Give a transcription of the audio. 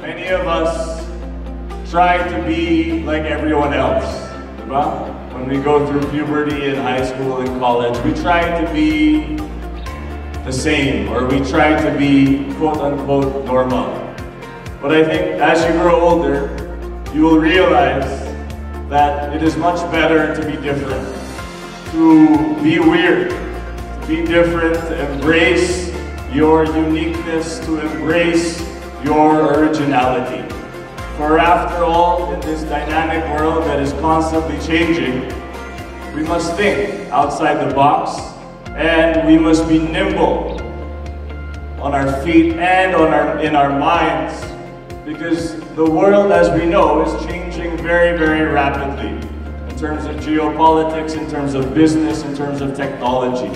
Many of us try to be like everyone else, right? When we go through puberty in high school and college, we try to be the same, or we try to be quote-unquote normal. But I think as you grow older, you will realize that it is much better to be different, to be weird, to be different, to embrace your uniqueness, to embrace your originality. For after all, in this dynamic world that is constantly changing, we must think outside the box, and we must be nimble on our feet and in our minds, because the world as we know is changing very, very rapidly in terms of geopolitics, in terms of business, in terms of technology.